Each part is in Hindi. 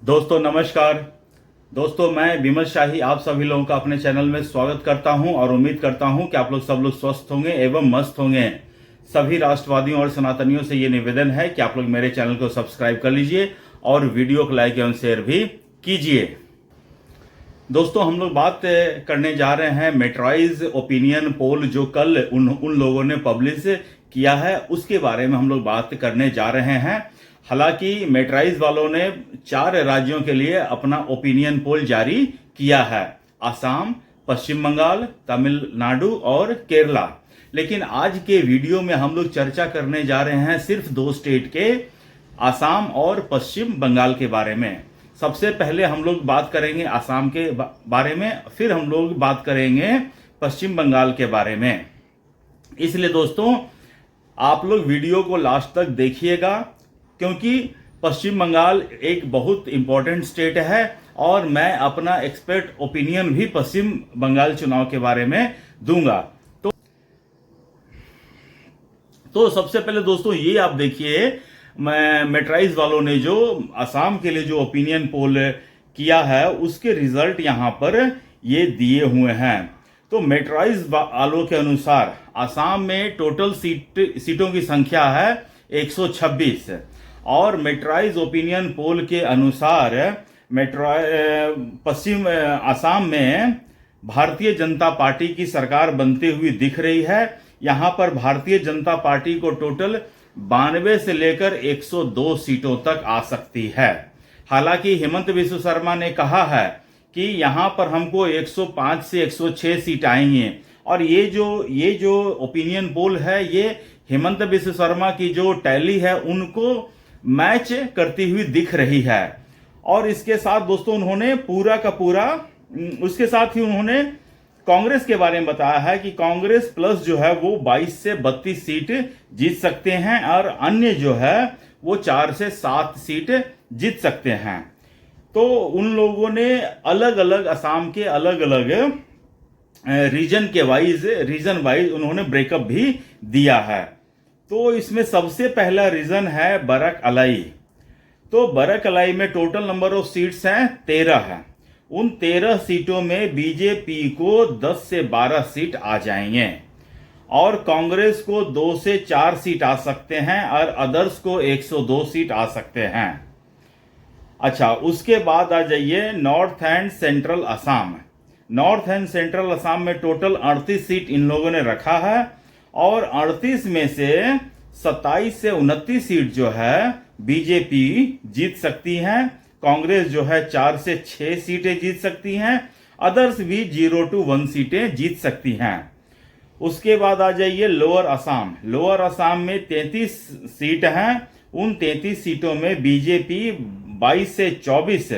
दोस्तों नमस्कार। दोस्तों मैं विमल शाही आप सभी लोगों का अपने चैनल में स्वागत करता हूं और उम्मीद करता हूं कि आप लोग सब लोग स्वस्थ होंगे एवं मस्त होंगे। सभी राष्ट्रवादियों और सनातनियों से ये निवेदन है कि आप लोग मेरे चैनल को सब्सक्राइब कर लीजिए और वीडियो को लाइक एवं शेयर भी कीजिए। दोस्तों हम लोग बात करने जा रहे हैं मेट्राइज ओपिनियन पोल जो कल उन लोगों ने पब्लिश किया है उसके बारे में हम लोग बात करने जा रहे हैं। हालांकि मेट्राइज वालों ने 4 राज्यों के लिए अपना ओपिनियन पोल जारी किया है, असम, पश्चिम बंगाल, तमिलनाडु और केरला। लेकिन आज के वीडियो में हम लोग चर्चा करने जा रहे हैं सिर्फ 2 स्टेट के, असम और पश्चिम बंगाल के बारे में। सबसे पहले हम लोग बात करेंगे असम के बारे में, फिर हम लोग बात करेंगे पश्चिम बंगाल के बारे में। इसलिए दोस्तों आप लोग वीडियो को लास्ट तक देखिएगा, क्योंकि पश्चिम बंगाल एक बहुत इंपॉर्टेंट स्टेट है और मैं अपना एक्सपर्ट ओपिनियन भी पश्चिम बंगाल चुनाव के बारे में दूंगा। तो सबसे पहले दोस्तों ये आप देखिए, मेट्राइज वालों ने जो असम के लिए जो ओपिनियन पोल किया है उसके रिजल्ट यहां पर ये दिए हुए हैं। तो मेट्राइज वालों के अनुसार असम में टोटल सीटों की संख्या है 126 और मेट्राइज ओपिनियन पोल के अनुसार पश्चिम असम में भारतीय जनता पार्टी की सरकार बनती हुई दिख रही है। यहां पर भारतीय जनता पार्टी को टोटल 92 से लेकर 102 सीटों तक आ सकती है। हालांकि हेमंत बिस्व शर्मा ने कहा है कि यहां पर हमको 105 से 106 सीट आएंगे और ये जो ओपिनियन पोल है ये हेमंत बिस्व शर्मा की जो टैली है उनको मैच करती हुई दिख रही है। और इसके साथ दोस्तों उन्होंने पूरा का पूरा उसके साथ ही उन्होंने कांग्रेस के बारे में बताया है कि कांग्रेस प्लस जो है वो 22 से 32 सीट जीत सकते हैं और अन्य जो है वो 4 से 7 सीट जीत सकते हैं। तो उन लोगों ने अलग अलग असम के अलग अलग रीजन वाइज उन्होंने ब्रेकअप भी दिया है। तो इसमें सबसे पहला रीजन है बरक अलाई। तो बरक अलाई में टोटल नंबर ऑफ सीट्स हैं 13 है। उन 13 सीटों में बीजेपी को 10 से 12 सीट आ जाएंगे और कांग्रेस को 2 से 4 सीट आ सकते हैं और अदर्स को 102 सीट आ सकते हैं। अच्छा, उसके बाद आ जाइए north and central Assam. North and central Assam में टोटल 38 सीट इन लोगों ने रखा है और 38 में से 27 से 29 सीट जो है बीजेपी जीत सकती है। कांग्रेस जो है 4 से 6 सीटें जीत सकती हैं, अदर्स भी 0 to 1 सीटें जीत सकती हैं। उसके बाद आ जाइए लोअर असम। लोअर असम में 33 सीट हैं। उन 33 सीटों में बीजेपी 22 से 24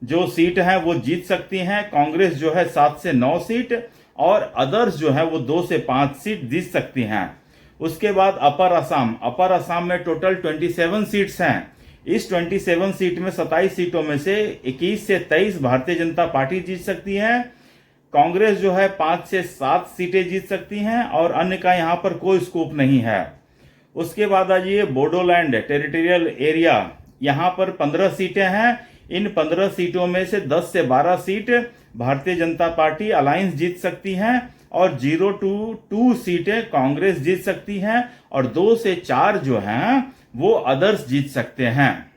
जो सीट हैं वो जीत सकती हैं। कांग्रेस जो है 7 से 9 सीट और अदर्स जो है वो 2 से 5 सीट जीत सकती हैं। उसके बाद अपर असम में टोटल 27 सीट्स हैं। इस 27 सीट में 27 सीटों में से 21 से 23 भारतीय जनता पार्टी जीत सकती है। कांग्रेस जो है 5 से 7 सीटें जीत सकती हैं और अन्य का यहां पर कोई स्कोप नहीं है। उसके बाद आ जाइए बोडोलैंड टेरिटोरियल एरिया। यहां पर 15 सीटें हैं। इन 15 सीटों में से 10 से 12 seat Bharatiya Janata party alliance जीत सकती हैं और 0 to 2 सीटें कांग्रेस जीत सकती हैं और 2 से 4 जो हैं वो अदर्स जीत सकते हैं।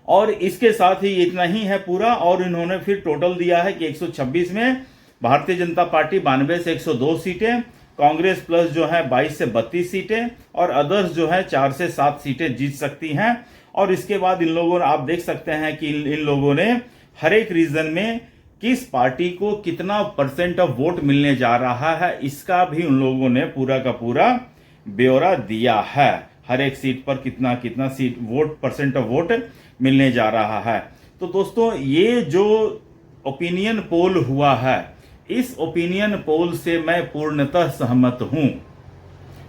और इसके साथ ही इतना ही है पूरा। और इन्होंने फिर टोटल दिया है कि 126 में भारतीय जनता पार्टी 92 से 102 सीटें, कांग्रेस प्लस जो है 22 से 32 सीटें और अदर्स जो है 4 से 7 सीटें जीत सकती हैं। और इसके बाद इन लोगों ने आप देख सकते हैं कि इन लोगों ने हर एक रीजन में किस पार्टी को कितना % ऑफ वोट मिलने जा रहा है इसका भी उन लोगों ने पूरा का पूरा ब्यौरा दिया है। हर एक सीट पर कितना सीट वोट % ऑफ वोट मिलने जा रहा है। तो दोस्तों ये जो ओपिनियन पोल हुआ है इस ओपिनियन पोल से मैं पूर्णतः सहमत हूं,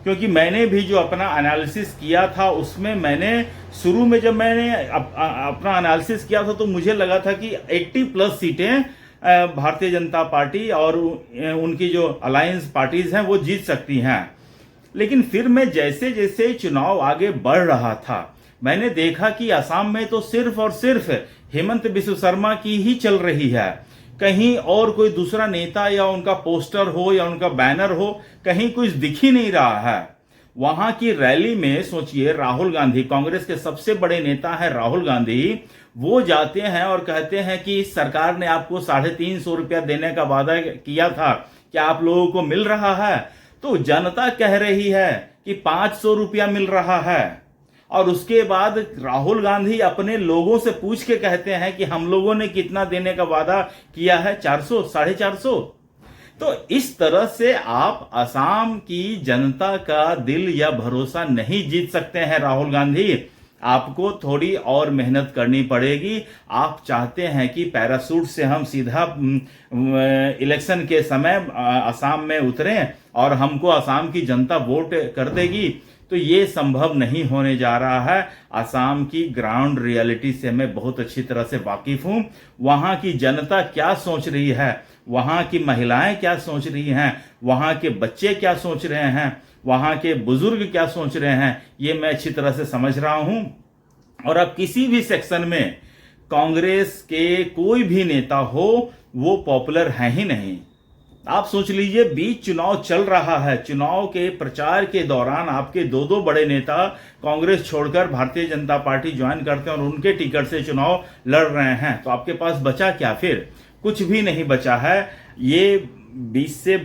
क्योंकि मैंने भी जो अपना एनालिसिस किया था उसमें मैंने शुरू में जब मैंने अपना एनालिसिस किया था तो मुझे लगा था कि 80+ सीटें भारतीय जनता पार्टी और उनकी जो अलायंस पार्टीज हैं वो जीत सकती हैं। लेकिन फिर मैं जैसे जैसे चुनाव आगे बढ़ रहा था मैंने देखा कि असम में तो सिर्फ और सिर्फ हेमंत बिस्व शर्मा की ही चल रही है। कहीं और कोई दूसरा नेता या उनका पोस्टर हो या उनका बैनर हो, कहीं कुछ दिख ही नहीं रहा है। वहां की रैली में सोचिए, राहुल गांधी, कांग्रेस के सबसे बड़े नेता है राहुल गांधी, वो जाते हैं और कहते हैं कि सरकार ने आपको 350 रुपया देने का वादा किया था, क्या आप लोगों को मिल रहा है? तो जनता कह रही है कि 500 रुपया मिल रहा है। और उसके बाद राहुल गांधी अपने लोगों से पूछ के कहते हैं कि हम लोगों ने कितना देने का वादा किया है, 400, 450। तो इस तरह से आप असम की जनता का दिल या भरोसा नहीं जीत सकते हैं राहुल गांधी। आपको थोड़ी और मेहनत करनी पड़ेगी। आप चाहते हैं कि पैरासूट से हम सीधा इलेक्शन के समय असम में उतरें और हमको असम की जनता वोट कर देगी, तो ये संभव नहीं होने जा रहा है। असम की ग्राउंड रियलिटी से मैं बहुत अच्छी तरह से वाकिफ हूं। वहां की जनता क्या सोच रही है, वहां की महिलाएं क्या सोच रही हैं, वहां के बच्चे क्या सोच रहे हैं, वहां के बुजुर्ग क्या सोच रहे हैं, ये मैं अच्छी तरह से समझ रहा हूं। और अब किसी भी सेक्शन में कांग्रेस के कोई भी नेता हो, वो पॉपुलर है ही नहीं। आप सोच लीजिए, बीच चुनाव चल रहा है, चुनाव के प्रचार के दौरान आपके दो बड़े नेता कांग्रेस छोड़कर भारतीय जनता पार्टी ज्वाइन करते हैं और उनके टिकट से चुनाव लड़ रहे हैं, तो आपके पास बचा क्या? फिर कुछ भी नहीं बचा है। ये 22 से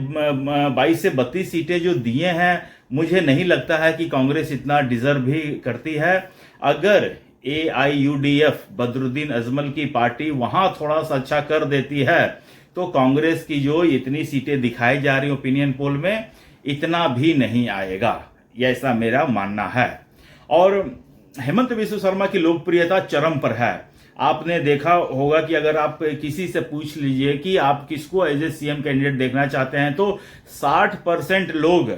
32 सीटें जो दिए हैं, मुझे नहीं लगता है कि कांग्रेस इतना डिजर्व भी करती है। अगर AIUDF बदरुद्दीन अजमल की पार्टी वहां थोड़ा सा अच्छा कर देती है, तो कांग्रेस की जो इतनी सीटें दिखाई जा रही ओपिनियन पोल में, इतना भी नहीं आएगा, ऐसा मेरा मानना है। और हेमंत बिस्व शर्मा की लोकप्रियता चरम पर है। आपने देखा होगा कि अगर आप किसी से पूछ लीजिए कि आप किसको एज ए CM कैंडिडेट देखना चाहते हैं, तो 60% लोग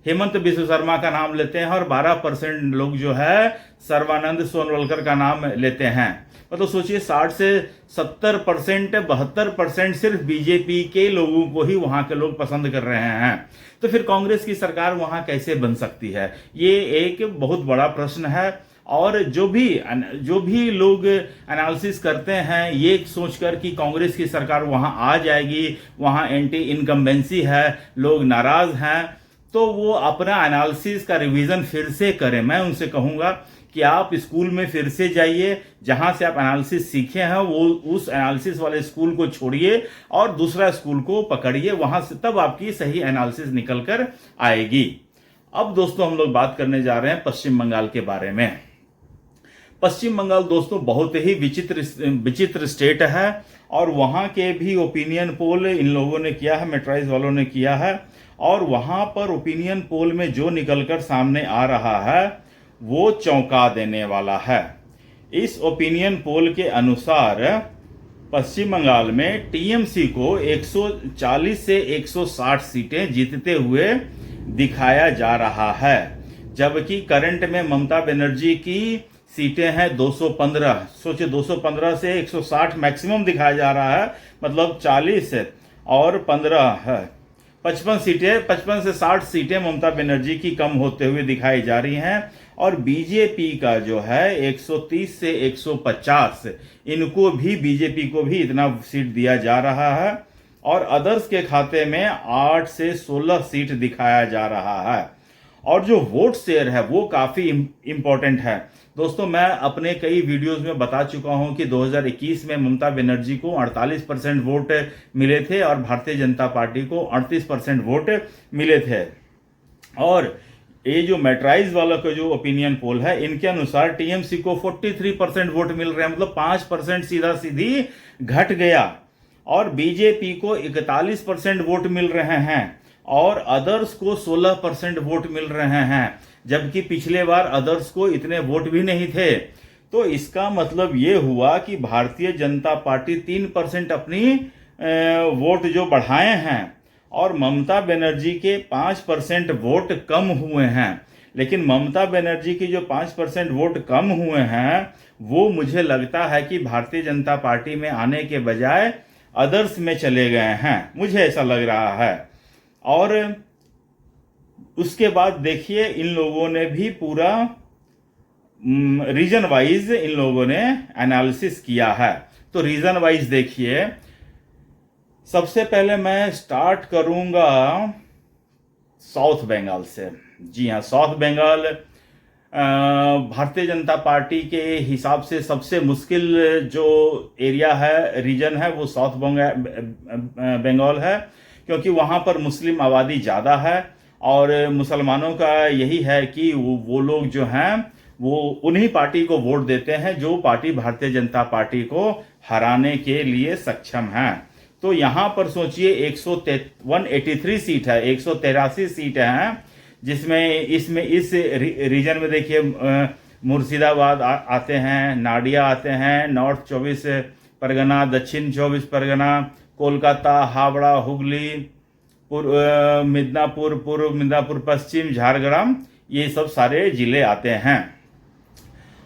हेमंत बिस्व शर्मा का नाम लेते हैं और 12% लोग जो है सर्बानंद सोनवलकर का नाम लेते हैं। मतलब सोचिए, 60 से 70%, 72% सिर्फ बीजेपी के लोगों को ही वहां के लोग पसंद कर रहे हैं। तो फिर कांग्रेस की सरकार वहां कैसे बन सकती है? ये एक बहुत बड़ा प्रश्न है। और जो भी लोग एनालिसिस करते हैं ये सोचकर कि कांग्रेस की सरकार वहां आ जाएगी, वहां एंटी इनकम्बेंसी है, लोग नाराज हैं, तो वो अपना एनालिसिस का रिवीजन फिर से करें। मैं उनसे कहूंगा कि आप स्कूल में फिर से जाइए, जहां से आप एनालिसिस सीखे हैं वो उस एनालिसिस वाले स्कूल को छोड़िए और दूसरा स्कूल को पकड़िए, वहां से तब आपकी सही एनालिसिस निकल कर आएगी। अब दोस्तों हम लोग बात करने जा रहे हैं पश्चिम बंगाल के बारे में। पश्चिम बंगाल दोस्तों बहुत ही विचित्र स्टेट है और वहां के भी ओपिनियन पोल इन लोगों ने किया है, मेट्राइज वालों ने किया है, और वहां पर ओपिनियन पोल में जो निकलकर सामने आ रहा है वो चौंका देने वाला है। इस ओपिनियन पोल के अनुसार पश्चिम बंगाल में टीएमसी को 140 से 160 सीटें जीतते हुए दिखाया जा रहा है, जबकि करंट में ममता बनर्जी की सीटें हैं 215। सोचिए, 215 से 160 मैक्सिमम दिखाया जा रहा है, मतलब 40 और 15 है, 55 सीटें, 55 से 60 सीटें ममता बनर्जी की कम होते हुए दिखाई जा रही हैं। और बीजेपी का जो है 130 से 150, इनको भी, बीजेपी को भी इतना सीट दिया जा रहा है। और अदर्स के खाते में 8 से 16 सीट दिखाया जा रहा है। और जो वोट शेयर है वो काफी इंपॉर्टेंट है दोस्तों। मैं अपने कई वीडियोस में बता चुका हूं कि 2021 में ममता बनर्जी को 48% वोट मिले थे और भारतीय जनता पार्टी को 38% वोट मिले थे। और ये जो मैट्राइज वाला का जो ओपिनियन पोल है, इनके अनुसार टीएमसी को 43% वोट मिल रहे हैं, मतलब 5% सीधा सीधी घट गया। और बीजेपी को 41% वोट मिल रहे हैं और अदर्स को 16% वोट मिल रहे हैं, जबकि पिछले बार अदर्स को इतने वोट भी नहीं थे। तो इसका मतलब ये हुआ कि भारतीय जनता पार्टी 3% अपनी वोट जो बढ़ाए हैं और ममता बनर्जी के 5% वोट कम हुए हैं। लेकिन ममता बनर्जी की जो 5% वोट कम हुए हैं वो मुझे लगता है कि भारतीय जनता पार्टी में आने के बजाय अदर्स में चले गए हैं, मुझे ऐसा लग रहा है। और उसके बाद देखिए, इन लोगों ने भी पूरा रीजन वाइज इन लोगों ने एनालिसिस किया है। तो रीजन वाइज देखिए, सबसे पहले मैं स्टार्ट करूंगा साउथ बंगाल से। जी हाँ, साउथ बंगाल भारतीय जनता पार्टी के हिसाब से सबसे मुश्किल जो एरिया है, रीजन है, वो साउथ बंगाल है, क्योंकि वहाँ पर मुस्लिम आबादी ज़्यादा है और मुसलमानों का यही है कि वो लोग जो हैं वो उन्हीं पार्टी को वोट देते हैं जो पार्टी भारतीय जनता पार्टी को हराने के लिए सक्षम है। तो यहाँ पर सोचिए 183 सीट है, 183 सीट हैं, जिसमें इस रीजन में देखिए मुर्शिदाबाद आते हैं, नाडिया आते हैं, नॉर्थ 24 परगना, दक्षिण 24 परगना, कोलकाता, हावड़ा, हुगली, मिदनापुर पूर्व, मिदनापुर पश्चिम, झारग्राम, ये सब सारे जिले आते हैं।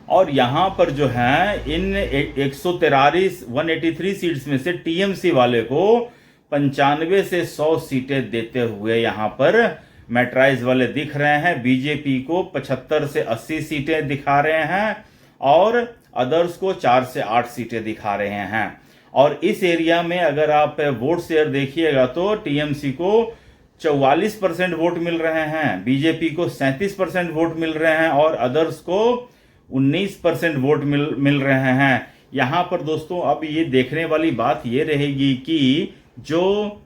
और यहाँ पर जो है इन 183 सीट्स में से टीएमसी वाले को 95 से 100 सीटें देते हुए यहाँ पर मैट्राइज वाले दिख रहे हैं। बीजेपी को 75 से 80 सीटें दिखा रहे हैं और अदर्स को 4 से 8 सीटें दिखा रहे हैं। और इस एरिया में अगर आप वोट शेयर देखिएगा तो टीएमसी को 44% वोट मिल रहे हैं, बीजेपी को 37% वोट मिल रहे हैं और अदर्स को 19% वोट मिल रहे हैं। यहाँ पर दोस्तों अब ये देखने वाली बात ये रहेगी कि जो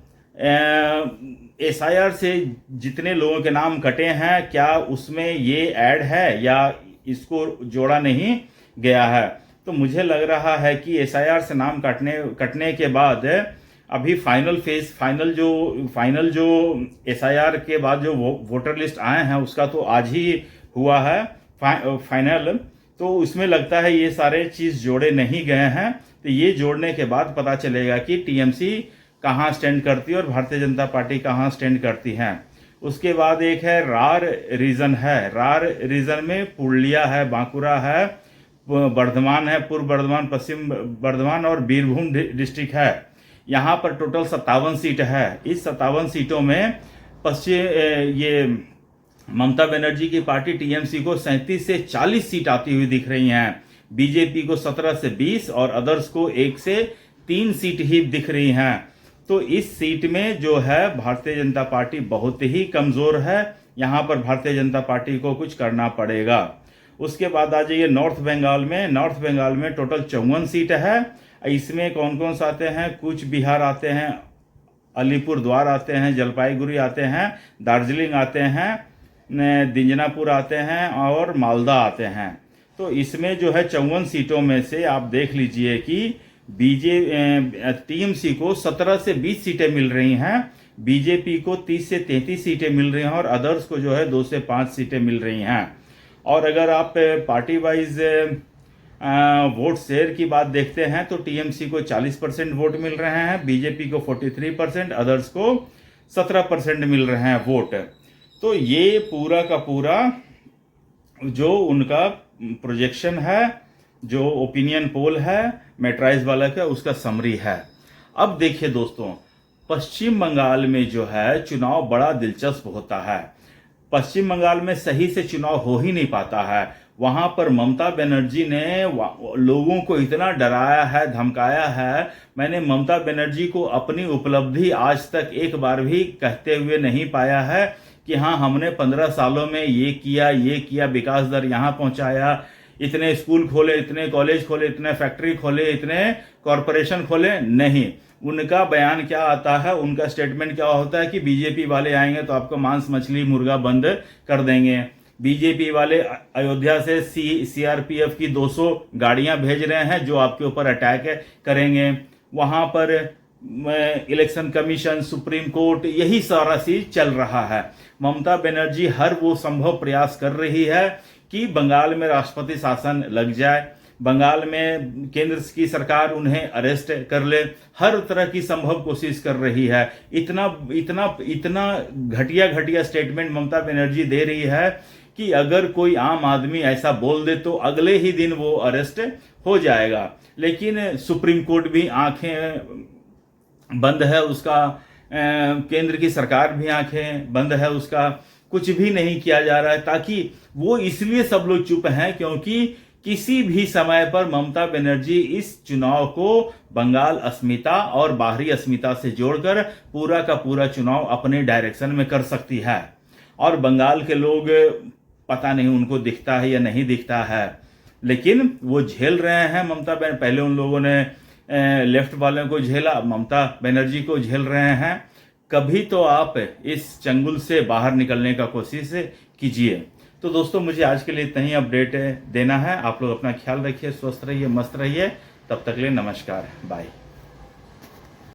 एसआईआर से जितने लोगों के नाम कटे हैं, क्या उसमें ये ऐड है या इसको जोड़ा नहीं गया है। तो मुझे लग रहा है कि एसआईआर से नाम कटने के बाद अभी फाइनल जो एसआईआर के बाद जो वोटर लिस्ट आए हैं उसका तो आज ही हुआ है फाइनल। तो उसमें लगता है ये सारे चीज जोड़े नहीं गए हैं। तो ये जोड़ने के बाद पता चलेगा कि टीएमसी कहाँ स्टैंड करती है और भारतीय जनता पार्टी कहाँ स्टैंड करती है। उसके बाद एक है रार रीजन है। रार रीजन में पुरुलिया है, बांकुरा है, बर्धमान है, पूर्व बर्धमान, पश्चिम बर्धमान और बीरभूम डिस्ट्रिक्ट है। यहाँ पर टोटल 57 सीट है। इस 57 सीटों में ये ममता बनर्जी की पार्टी टीएमसी को 37 से 40 सीट आती हुई दिख रही हैं, बीजेपी को 17 से 20 और अदर्स को 1 से 3 सीट ही दिख रही हैं। तो इस सीट में जो है भारतीय जनता पार्टी बहुत ही कमजोर है। यहाँ पर भारतीय जनता पार्टी को कुछ करना पड़ेगा। उसके बाद आ जाइए नॉर्थ बंगाल में। नॉर्थ बंगाल में टोटल 54 सीट है। इसमें कौन कौन से आते हैं? कूच बिहार आते हैं, अलीपुर द्वार आते हैं, जलपाईगुड़ी आते हैं, दार्जिलिंग आते हैं, दिंजनापुर आते हैं और मालदा आते हैं। तो इसमें जो है 54 सीटों में से आप देख लीजिए कि टीएमसी को 17 से 20 सीटें मिल रही हैं, बीजेपी को 30 से 33 सीटें मिल रही हैं और अदर्स को जो है 2 से 5 सीटें मिल रही हैं। और अगर आप पार्टी वाइज वोट शेयर की बात देखते हैं तो टीएमसी को 40% वोट मिल रहे हैं, बीजेपी को 43%, अदर्स को 17% मिल रहे हैं वोट। तो ये पूरा का पूरा जो उनका प्रोजेक्शन है, जो ओपिनियन पोल है मैट्राइज वाला का, उसका समरी है। अब देखिए दोस्तों, पश्चिम बंगाल में जो है चुनाव बड़ा दिलचस्प होता है। पश्चिम बंगाल में सही से चुनाव हो ही नहीं पाता है। वहां पर ममता बनर्जी ने लोगों को इतना डराया है, धमकाया है। मैंने ममता बनर्जी को अपनी उपलब्धि आज तक एक बार भी कहते हुए नहीं पाया है कि हाँ हमने 15 सालों में ये किया, विकास दर यहाँ पहुंचाया, इतने स्कूल खोले, इतने कॉलेज खोले, इतने फैक्ट्री खोले, इतने कॉरपोरेशन खोले। नहीं, उनका बयान क्या आता है, उनका स्टेटमेंट क्या होता है कि बीजेपी वाले आएंगे तो आपको मांस मछली मुर्गा बंद कर देंगे। बीजेपी वाले अयोध्या से सीआरपीएफ की 200 गाड़ियां भेज रहे हैं जो आपके ऊपर अटैक करेंगे। वहां पर इलेक्शन कमीशन, सुप्रीम कोर्ट, यही सारा चीज चल रहा है। ममता बनर्जी हर वो संभव प्रयास कर रही है कि बंगाल में राष्ट्रपति शासन लग जाए, बंगाल में केंद्र की सरकार उन्हें अरेस्ट कर ले, हर तरह की संभव कोशिश कर रही है। इतना घटिया स्टेटमेंट ममता बनर्जी दे रही है कि अगर कोई आम आदमी ऐसा बोल दे तो अगले ही दिन वो अरेस्ट हो जाएगा। लेकिन सुप्रीम कोर्ट भी आंखें बंद है उसका, केंद्र की सरकार भी आंखें बंद है उसका। कुछ भी नहीं किया जा रहा है, ताकि वो इसलिए सब लोग चुप हैं क्योंकि किसी भी समय पर ममता बनर्जी इस चुनाव को बंगाल अस्मिता और बाहरी अस्मिता से जोड़कर पूरा का पूरा चुनाव अपने डायरेक्शन में कर सकती है। और बंगाल के लोग पता नहीं उनको दिखता है या नहीं दिखता है, लेकिन वो झेल रहे हैं ममता बनर्जी। पहले उन लोगों ने लेफ्ट वालों को झेला, ममता बनर्जी को झेल रहे हैं। कभी तो आप इस चंगुल से बाहर निकलने का कोशिश कीजिए। तो दोस्तों, मुझे आज के लिए इतना ही अपडेट देना है। आप लोग अपना ख्याल रखिए, स्वस्थ रहिए, मस्त रहिए। तब तक के लिए नमस्कार, बाय।